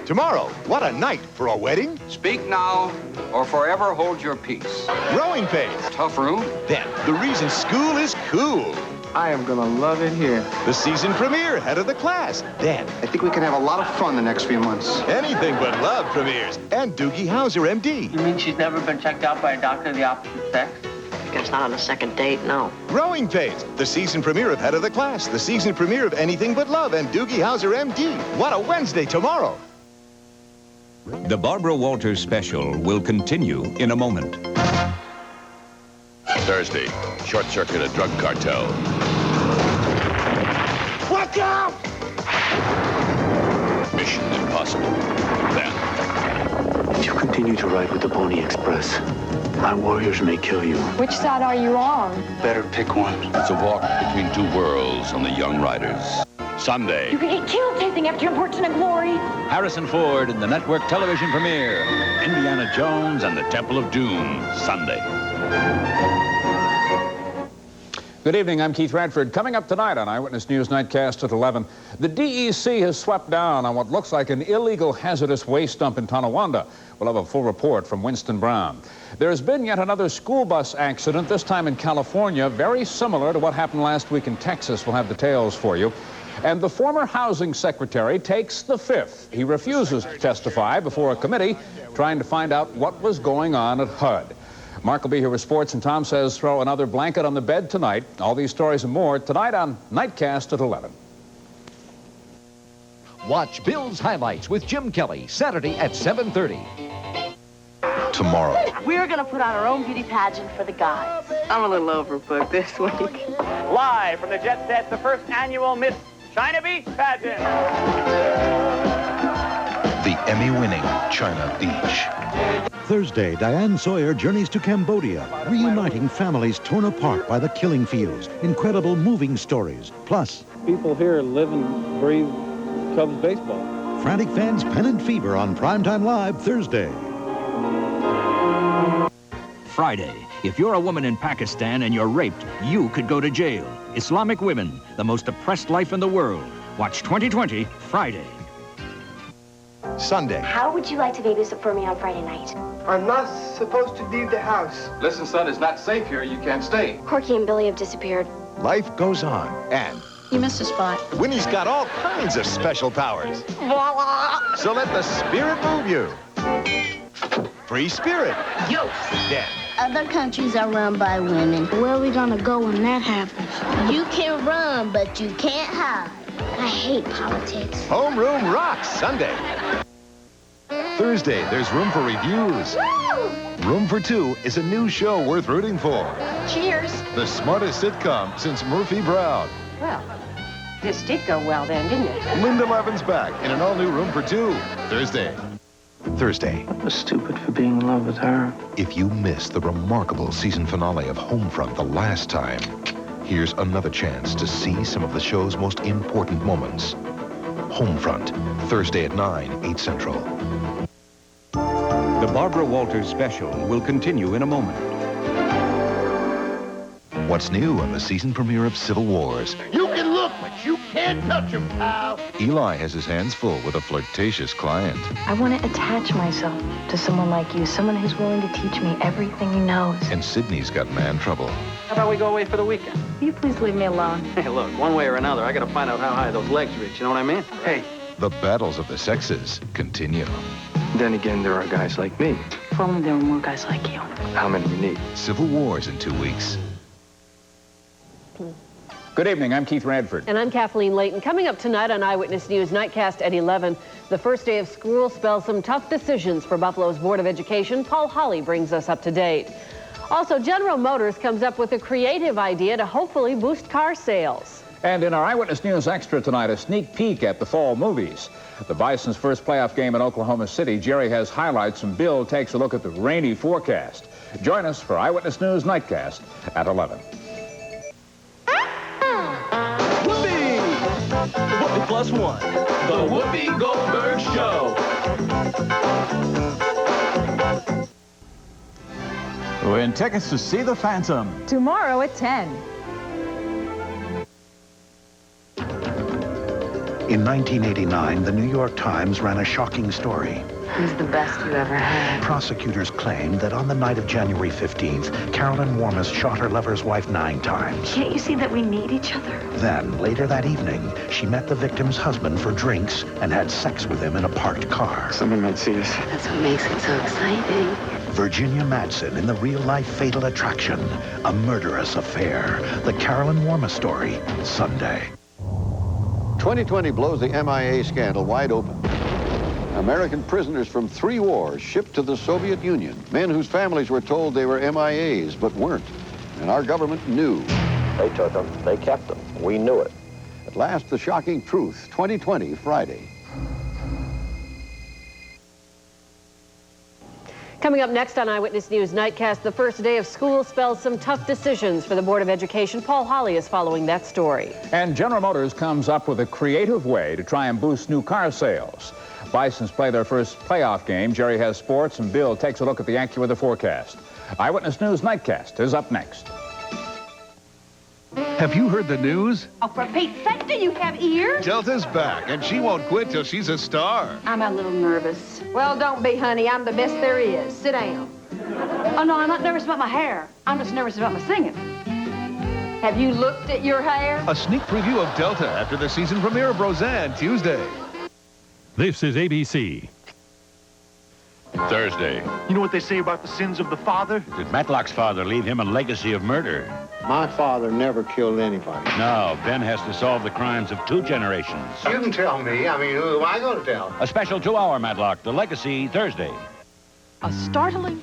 Tomorrow, what a night for a wedding. Speak now or forever hold your peace. Growing pains. Tough room. Then, the reason school is cool. I am gonna love it here. The season premiere, head of the class. Then, I think we can have a lot of fun the next few months. Anything But Love premieres. And Doogie Howser, MD. You mean she's never been checked out by a doctor of the opposite sex? I guess not on a second date, no. Growing Pains, the season premiere of Head of the Class, the season premiere of Anything But Love, and Doogie Howser, MD. What a Wednesday tomorrow. The Barbara Walters special will continue in a moment. Thursday, short-circuit a drug cartel. Watch out! Mission impossible. Then, if you continue to ride with the Pony Express, my warriors may kill you. Which side are you on? Better pick one. it's a walk between two worlds on the Young Riders. Sunday, You could get killed chasing after your fortune and glory. Harrison Ford in the network television premiere, Indiana Jones and the Temple of Doom, Sunday. Good evening, I'm Keith Radford. Coming up tonight on Eyewitness News Nightcast at 11, the DEC has swept down on what looks like an illegal hazardous waste dump in Tonawanda. We'll have a full report from Winston Brown. There's been yet another school bus accident, this time in California, very similar to what happened last week in Texas. We'll have details for you. And the former housing secretary takes the fifth. He refuses to testify before a committee trying to find out what was going on at HUD. Mark will be here with sports, and Tom says throw another blanket on the bed tonight. All these stories and more tonight on Nightcast at 11. Watch Bill's Highlights with Jim Kelly, Saturday at 7:30. Tomorrow. We're going to put on our own beauty pageant for the guys. I'm a little overbooked this week. Live from the Jet Set, the first annual Miss China Beach pageant. The Emmy-winning China Beach. Thursday, Diane Sawyer journeys to Cambodia, reuniting families torn apart by the killing fields. Incredible moving stories. Plus, people here live and breathe Cubs baseball. frantic fans' pennant fever on Primetime Live Thursday. Friday, if you're a woman in Pakistan and you're raped, you could go to jail. Islamic women, the most oppressed life in the world. Watch 2020 Friday. Sunday. How would you like to babysit for me on Friday night? I'm not supposed to leave the house. Listen, son, it's not safe here. You can't stay. Corky and Billy have disappeared. Life goes on. And You missed a spot. Winnie's got all kinds of special powers. So let the spirit move you. Free spirit. Yo! Then. Other countries are run by women. Where are we gonna go when that happens? You can run, but you can't hide. I hate politics. Homeroom rocks Sunday. Thursday, there's room for reviews. Woo! Room for Two is a new show worth rooting for. Cheers. The smartest sitcom since Murphy Brown. Well, this did go well then, didn't it? Linda Levin's back in an all-new Room for Two. Thursday. I was stupid for being in love with her. If you missed the remarkable season finale of Homefront the last time, here's another chance to see some of the show's most important moments. Homefront, Thursday at 9, 8 Central. The Barbara Walters special will continue in a moment. What's new on the season premiere of Civil Wars? You can look, but you can't touch him, pal. Eli has his hands full with a flirtatious client. I want to attach myself to someone like you, someone who's willing to teach me everything he knows. And Sydney's got man trouble. How about we go away for the weekend? Will you please leave me alone? Hey, look, one way or another, I gotta find out how high those legs reach, you know what I mean? Hey, The battles of the sexes continue. then again, there are guys like me. If only there were more guys like you. How many you need? Civil Wars in 2 weeks. Good evening, I'm Keith Radford. And I'm Kathleen Layton. Coming up tonight on Eyewitness News Nightcast at 11, the first day of school spells some tough decisions for Buffalo's Board of Education. Paul Holly brings us up to date. Also, General Motors comes up with a creative idea to hopefully boost car sales. And in our Eyewitness News Extra tonight, a sneak peek at the fall movies. The Bison's first playoff game in Oklahoma City. Jerry has highlights and Bill takes a look at the rainy forecast. Join us for Eyewitness News Nightcast at 11. Whoopi! Whoopi plus one. The Whoopi Goldberg Show. Win tickets to see The Phantom. Tomorrow at 10. In 1989, the New York Times ran a shocking story. He's the best you ever had. Prosecutors claimed that on the night of January 15th, Carolyn Warmus shot her lover's wife 9 times. Can't you see that we need each other? Then, later that evening, she met the victim's husband for drinks and had sex with him in a parked car. Someone might see us. That's what makes it so exciting. Virginia Madsen in the real-life Fatal Attraction, a murderous affair. The Carolyn Warmus story, Sunday. 2020 blows the MIA scandal wide open. American prisoners from 3 wars shipped to the Soviet Union, men whose families were told they were MIAs but weren't, and our government knew. They took them, they kept them, we knew it. At last, the shocking truth, 2020, Friday. Coming up next on Eyewitness News Nightcast, the first day of school spells some tough decisions for the Board of Education. Paul Holly is following that story. And General Motors comes up with a creative way to try and boost new car sales. Bisons play their first playoff game. Jerry has sports, and Bill takes a look at the AccuWeather forecast. Eyewitness News Nightcast is up next. Have you heard the news? Oh, for Pete's sake, do you have ears? Delta's back, and she won't quit till she's a star. I'm a little nervous. Well, don't be, honey. I'm the best there is. Sit down. Oh, no, I'm not nervous about my hair. I'm just nervous about my singing. Have you looked at your hair? A sneak preview of Delta after the season premiere of Roseanne, Tuesday. This is ABC. Thursday. You know what they say about the sins of the father? Did Matlock's father leave him a legacy of murder? My father never killed anybody. No, Ben has to solve the crimes of 2 generations. You can tell me. I mean, who am I going to tell? A special 2-hour Matlock, The Legacy, Thursday. A startling...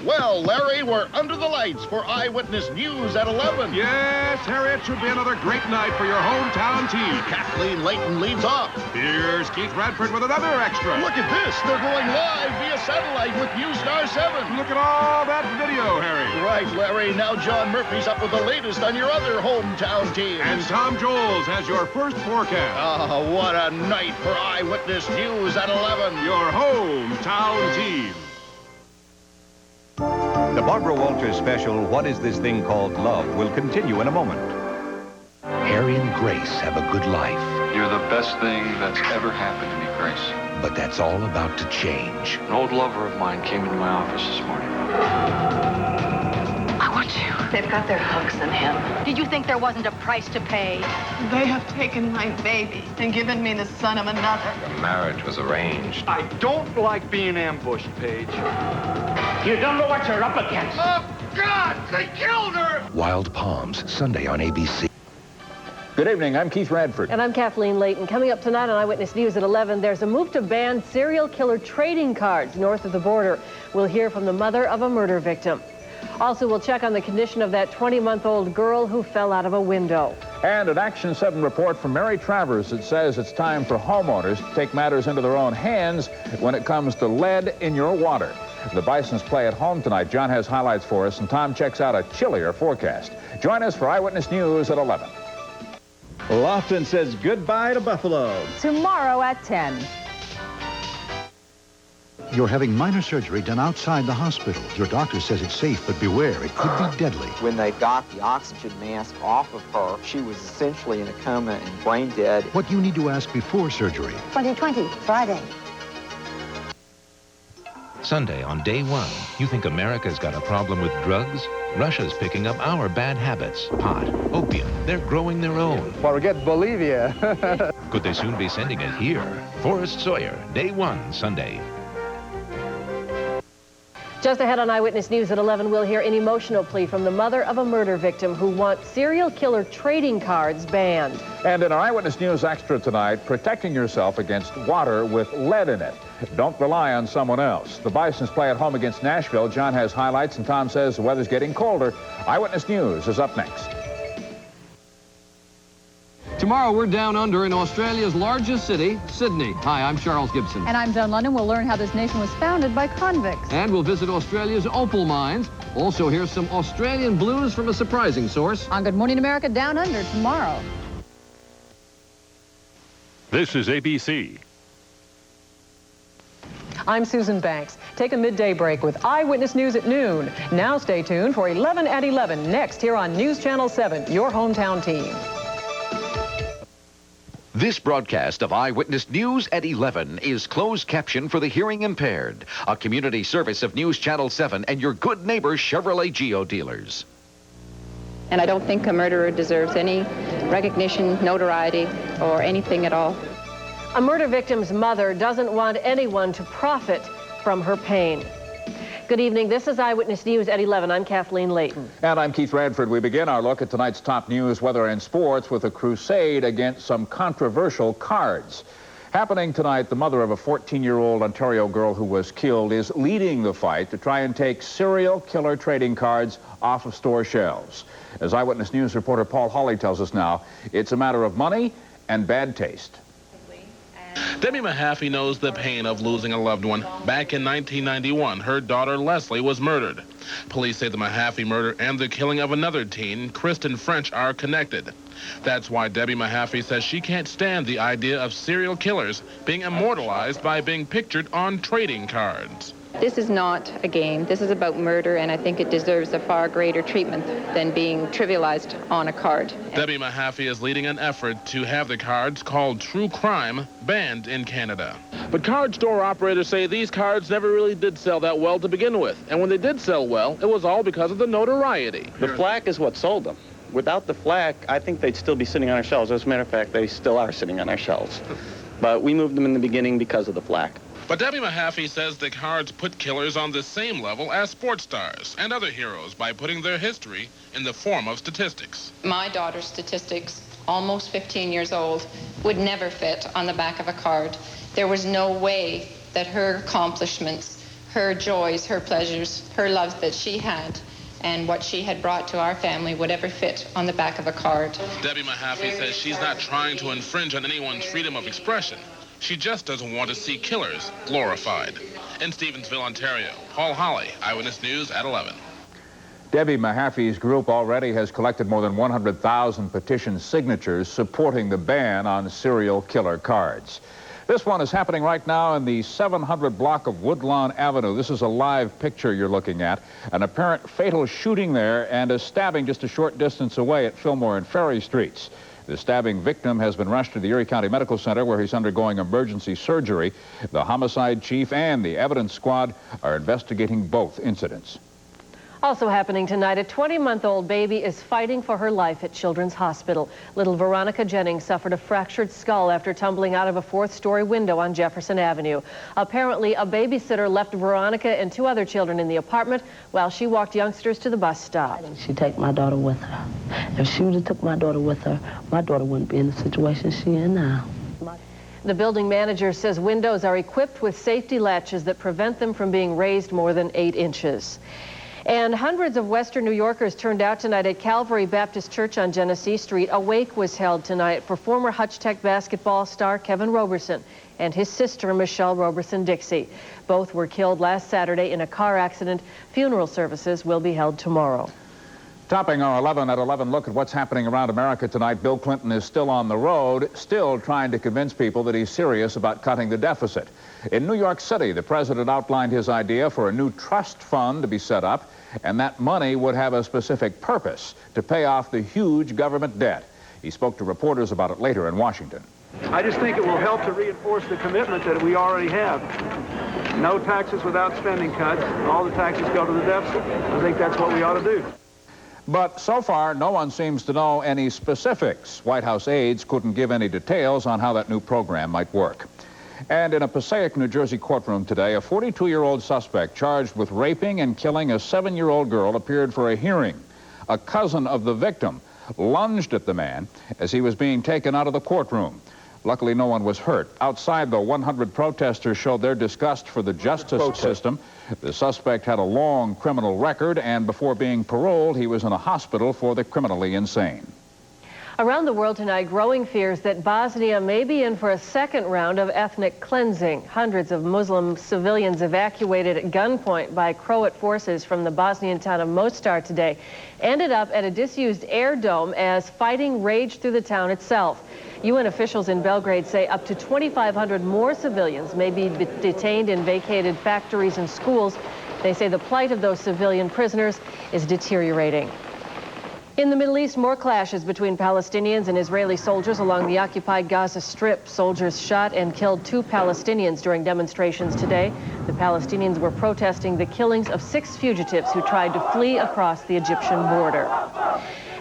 Well, Larry, we're under the lights for Eyewitness News at 11. Yes, Harry, it should be another great night for your hometown team. Kathleen Layton leads off. Here's Keith Radford with another extra. Look at this. They're going live via satellite with Newstar 7. Look at all that video, Harry. Right, Larry. Now John Murphy's up with the latest on your other hometown teams. And Tom Joles has your first forecast. Oh, what a night for Eyewitness News at 11. Your hometown team. The Barbara Walters special, What Is This Thing Called Love, will continue in a moment. Harry and Grace have a good life. You're the best thing that's ever happened to me, Grace. But that's all about to change. An old lover of mine came into my office this morning. I want you. They've got their hooks in him. Did you think there wasn't a price to pay? They have taken my baby and given me the son of another. The marriage was arranged. I don't like being ambushed, Paige. You don't know what you're up against. Oh, God! They killed her! Wild Palms, Sunday on ABC. Good evening, I'm Keith Radford. And I'm Kathleen Layton. Coming up tonight on Eyewitness News at 11, there's a move to ban serial killer trading cards north of the border. We'll hear from the mother of a murder victim. Also, we'll check on the condition of that 20-month-old girl who fell out of a window. And an Action 7 report from Mary Travers that says it's time for homeowners to take matters into their own hands when it comes to lead in your water. The Bisons play at home tonight. John has highlights for us, and Tom checks out a chillier forecast. Join us for Eyewitness News at 11. Lofton says goodbye to Buffalo. Tomorrow at 10. You're having minor surgery done outside the hospital. Your doctor says it's safe, but beware, it could be deadly. When they got the oxygen mask off of her, she was essentially in a coma and brain dead. What you need to ask before surgery. 2020, Friday. Sunday on day 1, you think America's got a problem with drugs? Russia's picking up our bad habits. Pot, opium, they're growing their own. Forget Bolivia. Could they soon be sending it here? Forrest Sawyer, day 1, Sunday. Just ahead on Eyewitness News at 11, we'll hear an emotional plea from the mother of a murder victim who wants serial killer trading cards banned. And in our Eyewitness News Extra tonight, protecting yourself against water with lead in it. Don't rely on someone else. The Bisons play at home against Nashville. John has highlights, and Tom says the weather's getting colder. Eyewitness News is up next. Tomorrow, we're down under in Australia's largest city, Sydney. Hi, I'm Charles Gibson. And I'm Joan London. We'll learn how this nation was founded by convicts. And we'll visit Australia's opal mines. Also, hear some Australian blues from a surprising source. On Good Morning America Down Under tomorrow. This is ABC. I'm Susan Banks. Take a midday break with Eyewitness News at noon. Now stay tuned for 11 at 11 next here on News Channel 7, your hometown team. This broadcast of Eyewitness News at 11 is closed caption for the hearing impaired, a community service of News Channel 7 and your good neighbor Chevrolet Geo dealers. And I don't think a murderer deserves any recognition, notoriety, or anything at all. A murder victim's mother doesn't want anyone to profit from her pain. Good evening. This is Eyewitness News at 11. I'm Kathleen Layton. And I'm Keith Radford. We begin our look at tonight's top news, weather, and sports with a crusade against some controversial cards. Happening tonight, the mother of a 14-year-old Ontario girl who was killed is leading the fight to try and take serial killer trading cards off of store shelves. As Eyewitness News reporter Paul Hawley tells us now, it's a matter of money and bad taste. Debbie Mahaffey knows the pain of losing a loved one. Back in 1991, her daughter Leslie was murdered. Police say the Mahaffey murder and the killing of another teen, Kristen French, are connected. That's why Debbie Mahaffey says she can't stand the idea of serial killers being immortalized by being pictured on trading cards. This is not a game. This is about murder, and I think it deserves a far greater treatment than being trivialized on a card. Debbie Mahaffey is leading an effort to have the cards called True Crime banned in Canada. But card store operators say these cards never really did sell that well to begin with. And when they did sell well, it was all because of the notoriety. The flack is what sold them. Without the flack, I think they'd still be sitting on our shelves. As a matter of fact, they still are sitting on our shelves. But we moved them in the beginning because of the flack. But Debbie Mahaffey says the cards put killers on the same level as sports stars and other heroes by putting their history in the form of statistics. My daughter's statistics, almost 15 years old, would never fit on the back of a card. There was no way that her accomplishments, her joys, her pleasures, her loves that she had, and what she had brought to our family would ever fit on the back of a card. Debbie Mahaffey says she's not trying to infringe on anyone's freedom of expression. She just doesn't want to see killers glorified. In Stevensville, Ontario, Paul Hawley, Eyewitness News at 11. Debbie Mahaffey's group already has collected more than 100,000 petition signatures supporting the ban on serial killer cards. This one is happening right now in the 700 block of Woodlawn Avenue. This is a live picture you're looking at. An apparent fatal shooting there and a stabbing just a short distance away at Fillmore and Ferry Streets. The stabbing victim has been rushed to the Erie County Medical Center where he's undergoing emergency surgery. The homicide chief and the evidence squad are investigating both incidents. Also happening tonight, a 20-month-old baby is fighting for her life at Children's Hospital. Little Veronica Jennings suffered a fractured skull after tumbling out of a fourth-story window on Jefferson Avenue. Apparently, a babysitter left Veronica and two other children in the apartment while she walked youngsters to the bus stop. She take my daughter with her. If she would have took my daughter with her, my daughter wouldn't be in the situation she in now. The building manager says windows are equipped with safety latches that prevent them from being raised more than 8 inches. And hundreds of Western New Yorkers turned out tonight at Calvary Baptist Church on Genesee Street. A wake was held tonight for former Hutch Tech basketball star Kevin Roberson and his sister Michelle Roberson-Dixie. Both were killed last Saturday in a car accident. Funeral services will be held tomorrow. Topping our 11 at 11 look at what's happening around America tonight, Bill Clinton is still on the road, still trying to convince people that he's serious about cutting the deficit. In New York City, the president outlined his idea for a new trust fund to be set up, and that money would have a specific purpose to pay off the huge government debt. He spoke to reporters about it later in Washington. I just think it will help to reinforce the commitment that we already have. No taxes without spending cuts. All the taxes go to the deficit. I think that's what we ought to do. But so far, no one seems to know any specifics. White House aides couldn't give any details on how that new program might work. And in a Passaic, New Jersey courtroom today, a 42-year-old suspect charged with raping and killing a 7-year-old girl appeared for a hearing. A cousin of the victim lunged at the man as he was being taken out of the courtroom. Luckily, no one was hurt. Outside, though, 100 protesters showed their disgust for the justice system. The suspect had a long criminal record, and before being paroled, he was in a hospital for the criminally insane. Around the world tonight, growing fears that Bosnia may be in for a second round of ethnic cleansing. Hundreds of Muslim civilians evacuated at gunpoint by Croat forces from the Bosnian town of Mostar today ended up at a disused air dome as fighting raged through the town itself. UN officials in Belgrade say up to 2,500 more civilians may be detained in vacated factories and schools. They say the plight of those civilian prisoners is deteriorating. In the Middle East, more clashes between Palestinians and Israeli soldiers along the occupied Gaza Strip. Soldiers shot and killed 2 Palestinians during demonstrations today. The Palestinians were protesting the killings of 6 fugitives who tried to flee across the Egyptian border.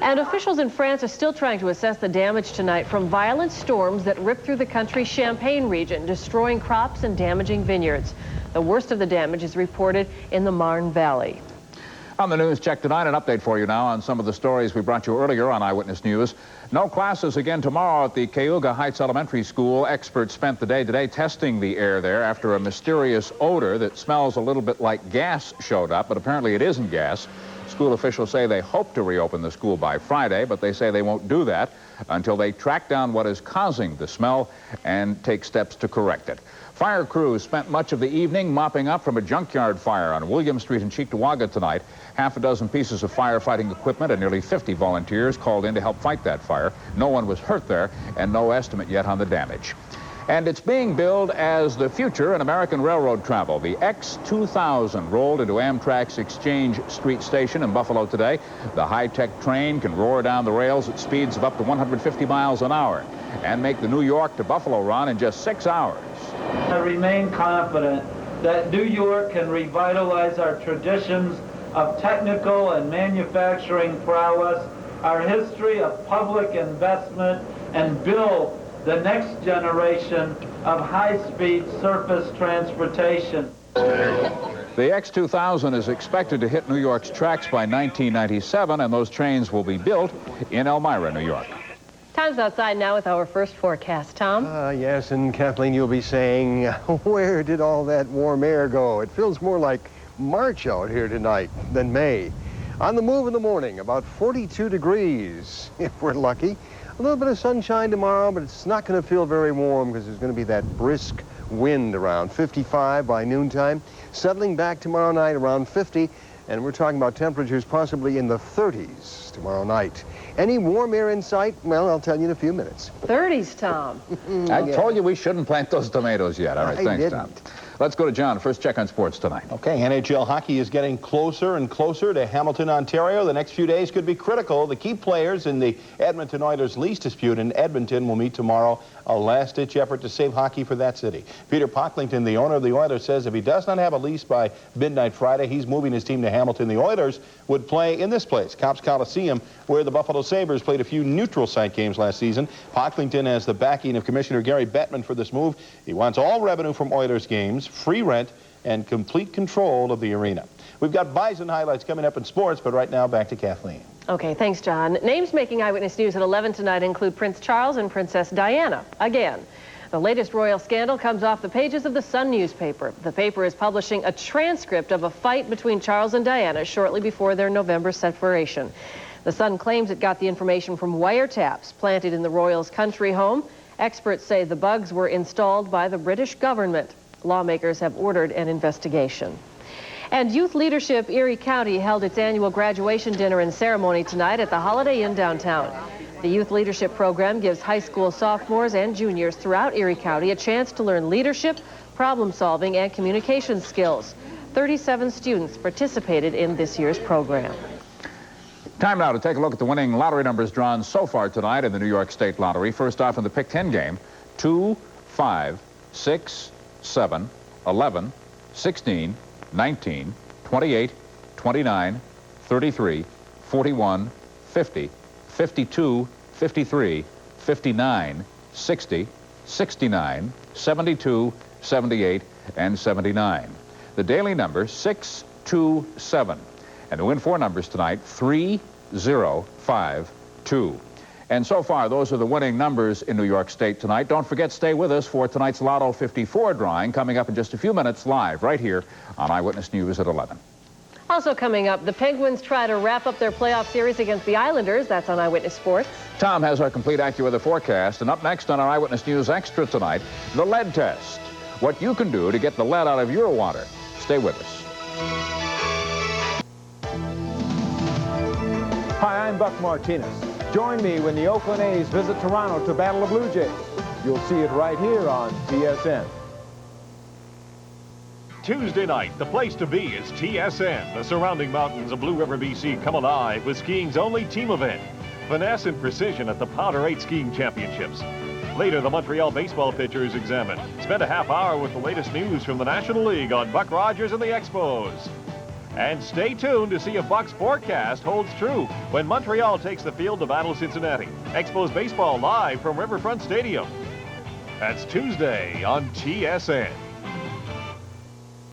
And officials in France are still trying to assess the damage tonight from violent storms that ripped through the country's Champagne region, destroying crops and damaging vineyards. The worst of the damage is reported in the Marne Valley. On the News Check tonight, an update for you now on some of the stories we brought you earlier on Eyewitness News. No classes again tomorrow at the Cayuga Heights Elementary School. Experts spent the day today testing the air there after a mysterious odor that smells a little bit like gas showed up, but apparently it isn't gas. School officials say they hope to reopen the school by Friday, but they say they won't do that until they track down what is causing the smell and take steps to correct it. Fire crews spent much of the evening mopping up from a junkyard fire on William Street in Cheektowaga tonight. Half a dozen pieces of firefighting equipment and nearly 50 volunteers called in to help fight that fire. No one was hurt there, and no estimate yet on the damage. And it's being billed as the future in American railroad travel. The X2000 rolled into Amtrak's Exchange Street Station in Buffalo today. The high-tech train can roar down the rails at speeds of up to 150 miles an hour and make the New York to Buffalo run in just 6 hours. I remain confident that New York can revitalize our traditions of technical and manufacturing prowess, our history of public investment, and build the next generation of high-speed surface transportation. The X2000 is expected to hit New York's tracks by 1997, and those trains will be built in Elmira, New York. Time's outside now with our first forecast. Tom? Yes, and Kathleen, you'll be saying, where did all that warm air go? It feels more like March out here tonight than May. On the move in the morning, about 42 degrees, if we're lucky. A little bit of sunshine tomorrow, but it's not going to feel very warm because there's going to be that brisk wind around 55 by noontime. Settling back tomorrow night around 50, and we're talking about temperatures possibly in the 30s tomorrow night. Any warm air in sight? Well, I'll tell you in a few minutes. 30s, Tom. I told you we shouldn't plant those tomatoes yet. All right, thanks, Tom. Let's go to John. First check on sports tonight. Okay, NHL hockey is getting closer and closer to Hamilton, Ontario. The next few days could be critical. The key players in the Edmonton Oilers lease dispute in Edmonton will meet tomorrow. A last-ditch effort to save hockey for that city. Peter Pocklington, the owner of the Oilers, says if he does not have a lease by midnight Friday, he's moving his team to Hamilton. The Oilers would play in this place, Copps Coliseum, where the Buffalo Sabres played a few neutral site games last season. Pocklington has the backing of Commissioner Gary Bettman for this move. He wants all revenue from Oilers games, free rent, and complete control of the arena. We've got Bison highlights coming up in sports, but right now back to Kathleen. Okay, thanks, John. Names making Eyewitness News at 11 tonight include Prince Charles and Princess Diana. Again, the latest royal scandal comes off the pages of the Sun newspaper. The paper is publishing a transcript of a fight between Charles and Diana shortly before their November separation. The Sun claims it got the information from wiretaps planted in the royals' country home. Experts say the bugs were installed by the British government. Lawmakers have ordered an investigation. And Youth Leadership Erie County held its annual graduation dinner and ceremony tonight at the Holiday Inn downtown. The Youth Leadership Program gives high school sophomores and juniors throughout Erie County a chance to learn leadership, problem solving, and communication skills. 37 students participated in this year's program. Time now to take a look at the winning lottery numbers drawn so far tonight in the New York State Lottery. First off in the Pick 10 game, 2, 5, 6, 7, 11, 16, 19, 28, 29, 33, 41, 50, 52, 53, 59, 60, 69, 72, 78, and 79. The daily number, 627. And the win 4 numbers tonight, 3, 0, 5, 2. And so far, those are the winning numbers in New York State tonight. Don't forget, stay with us for tonight's Lotto 54 drawing coming up in just a few minutes live right here on Eyewitness News at 11. Also coming up, the Penguins try to wrap up their playoff series against the Islanders. That's on Eyewitness Sports. Tom has our complete AccuWeather forecast. And up next on our Eyewitness News Extra tonight, the lead test. What you can do to get the lead out of your water. Stay with us. Hi, I'm Buck Martinez. Join me when the Oakland A's visit Toronto to battle the Blue Jays. You'll see it right here on TSN. Tuesday night, the place to be is TSN. The surrounding mountains of Blue River, BC come alive with skiing's only team event. Finesse and precision at the Powder 8 Skiing Championships. Later, the Montreal baseball pitcher is examined. Spend a half hour with the latest news from the National League on Buck Rogers and the Expos. And stay tuned to see if Buck's forecast holds true when Montreal takes the field to battle Cincinnati. Expos baseball live from Riverfront Stadium. That's Tuesday on TSN.